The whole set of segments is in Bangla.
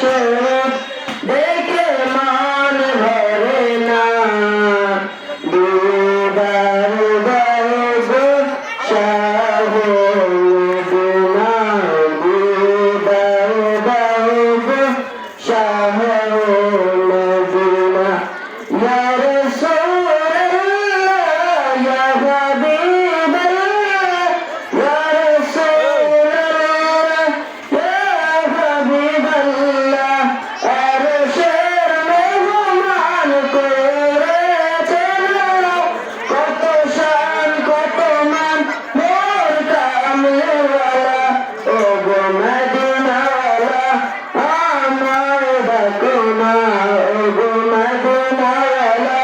শরীফ দেখে মন ভরে না দিদার দাও গো শাহ মদিনা দিদার দাও গো শাহ মদিনা ইয়া রাসূলুল্লাহ ইয়া হাবিবাল্লাহ ইয়া রাসূলুল্লাহ ইয়া হাবিবাল্লাহ আরশের মেহমান করেছেন কত শান কত মান মোর কামলিওয়ালা ও গো মদিনাওয়ালা আমায় ডাকো না ও গো মদিনাওয়ালা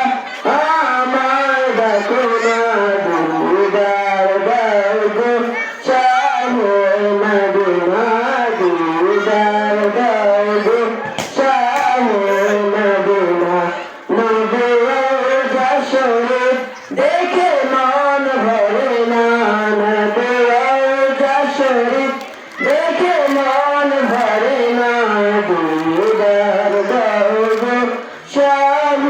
আমায় ডাকো না দিদার দাও গো শাহ মদিনা দিদার দাও গো শাহ মদিনা নবী রওজা শরীফ দেখে মন ভরে না নবী রওজা শরীফ দেখে মন ভরে না দিদার দাও গো শাহ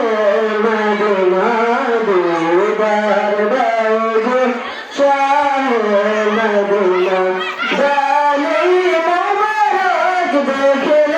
মদিনা দিদার দাও গো শাহ মদিনা জানি মোবারক দেখলে